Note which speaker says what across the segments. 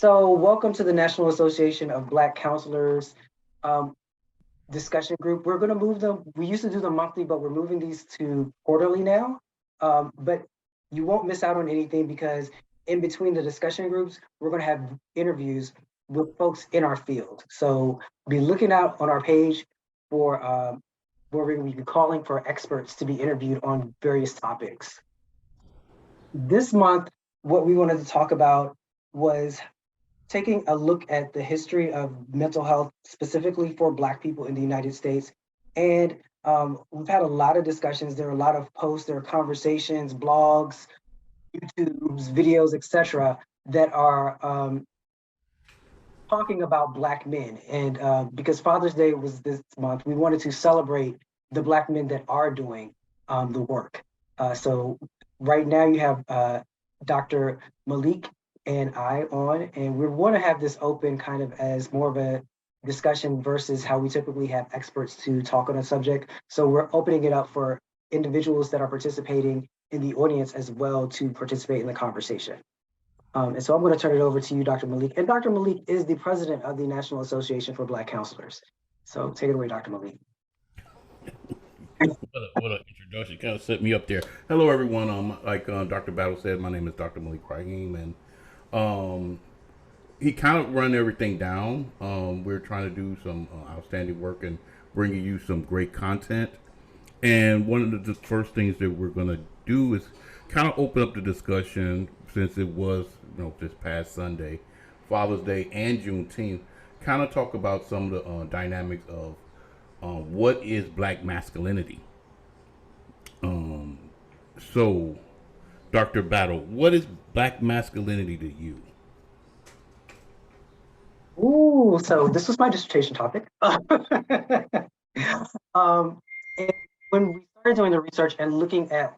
Speaker 1: So welcome to the National Association of Black Counselors um, discussion group. We're going to move them. We used to do them monthly, but we're moving these to quarterly now. But you won't miss out on anything because in between the discussion groups, we're going to have interviews with folks in our field. So be looking out on our page for where we will be calling for experts to be interviewed on various topics. This month, what we wanted to talk about was taking a look at the history of mental health, specifically for Black people in the United States. And we've had a lot of discussions. There are a lot of posts, there are conversations, blogs, YouTubes, videos, etc., that are talking about Black men. And because Father's Day was this month, we wanted to celebrate the Black men that are doing the work. So right now you have Dr. Malik and I on, and we want to have this open kind of as more of a discussion versus how we typically have experts to talk on a subject. So we're opening it up for individuals that are participating in the audience as well to participate in the conversation. And so I'm going to turn it over to you, Dr. Malik. And Dr. Malik is the president of the National Association for Black Counselors. So take it away, Dr. Malik.
Speaker 2: What a introduction! Kind of set me up there. Hello, everyone. Dr. Battle said, my name is Dr. Malik Rahim, and he kind of run everything down. We're trying to do some outstanding work and bringing you some great content. And one of the first things that we're going to do is kind of open up the discussion since it was, this past Sunday, Father's Day and Juneteenth. Kind of talk about some of the dynamics of what is Black masculinity. Um, so, Dr. Battle, what is Black masculinity to you?
Speaker 1: Ooh, so this was my dissertation topic. um, and when we started doing the research and looking at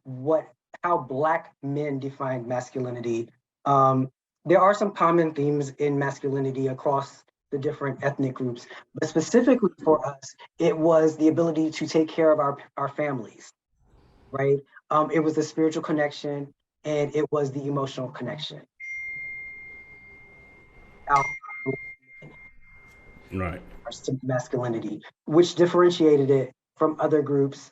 Speaker 1: how Black men define masculinity, um, there are some common themes in masculinity across the different ethnic groups, but specifically for us, it was the ability to take care of our families, right? It was the spiritual connection and it was the emotional connection.
Speaker 2: Right.
Speaker 1: To masculinity, which differentiated it from other groups.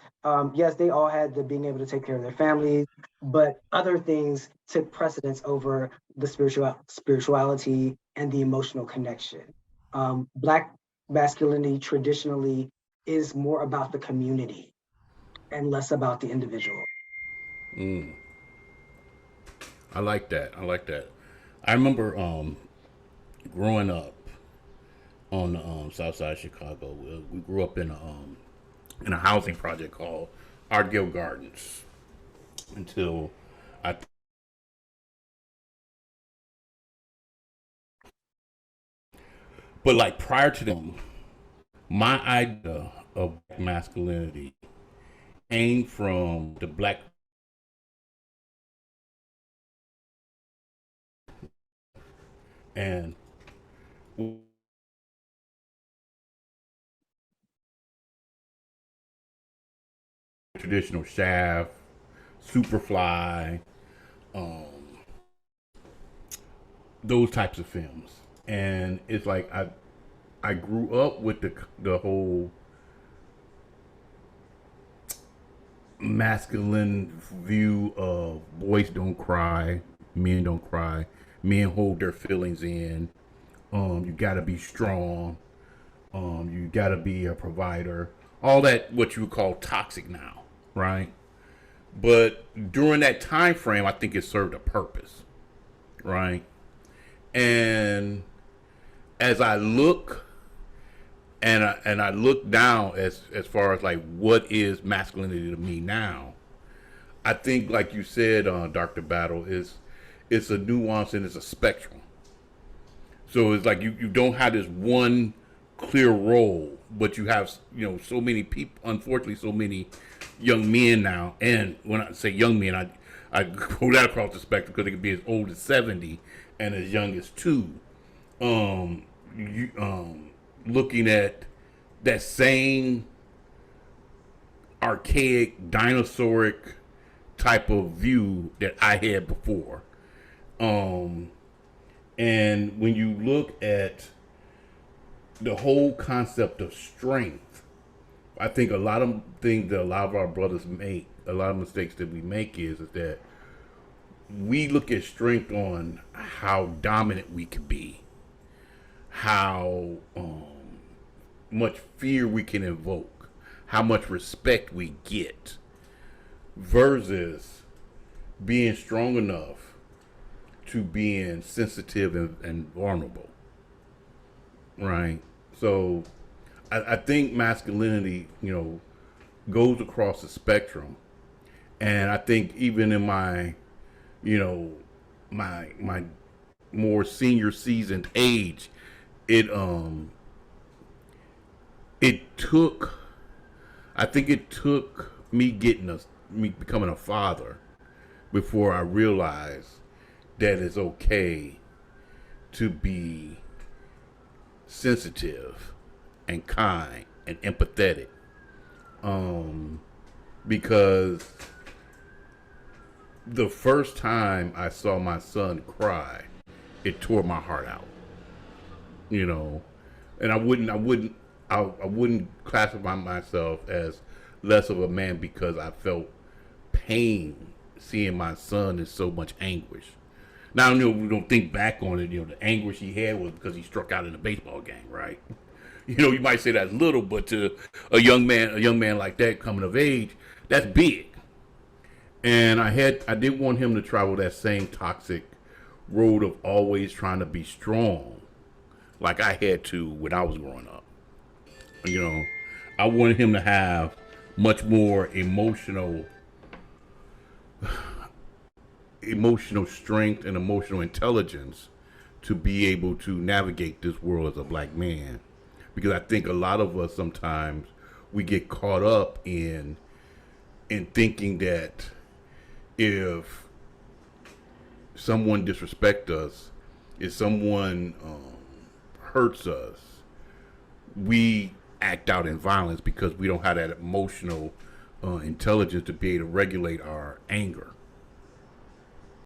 Speaker 1: Yes, they all had the being able to take care of their families, but other things took precedence over the spirituality and the emotional connection. Black masculinity traditionally is more about the community and less about the individual.
Speaker 2: Mm, I like that. I like that. I remember growing up on the south side of Chicago. We grew up in a housing project called Artgill Gardens until I. But like prior to them, my idea of masculinity came from the black and traditional shaft, Superfly, um, those types of films. And it's like I grew up with the whole masculine view of boys don't cry, men don't cry, men hold their feelings in. You got to be strong. You got to be a provider. All that what you would call toxic now, right? But during that time frame, I think it served a purpose, right? And as I look and I look down as far as like what is masculinity to me now, I think like you said, Doctor Battle, is it's a nuance and it's a spectrum. So it's like you don't have this one clear role, but you have so many people. Unfortunately, so many young men now, and when I say young men, I go that across the spectrum because they could be as old as 70 and as young as two. Looking at that same archaic dinosauric type of view that I had before. Um, And when you look at the whole concept of strength, I think a lot of things that a lot of our brothers make, a lot of mistakes that we make is that we look at strength on how dominant we can be, how much fear we can invoke, how much respect we get, versus being strong enough to being sensitive and vulnerable, right? So I think masculinity, goes across the spectrum, and I think even in my, you know, my more senior seasoned age, it it took, I think it took me becoming a father before I realized that it's okay to be sensitive and kind and empathetic. Because the first time I saw my son cry, it tore my heart out. You know, and I wouldn't classify myself as less of a man because I felt pain seeing my son in so much anguish. Now, we don't think back on it. The anguish he had was because he struck out in a baseball game, right? You might say that's little, but to a young man like that coming of age, that's big. And I didn't want him to travel that same toxic road of always trying to be strong, like I had to when I was growing up. You know, I wanted him to have much more emotional strength and emotional intelligence to be able to navigate this world as a black man. Because I think a lot of us sometimes we get caught up in thinking that if someone disrespects us, if someone hurts us, we act out in violence because we don't have that emotional intelligence to be able to regulate our anger.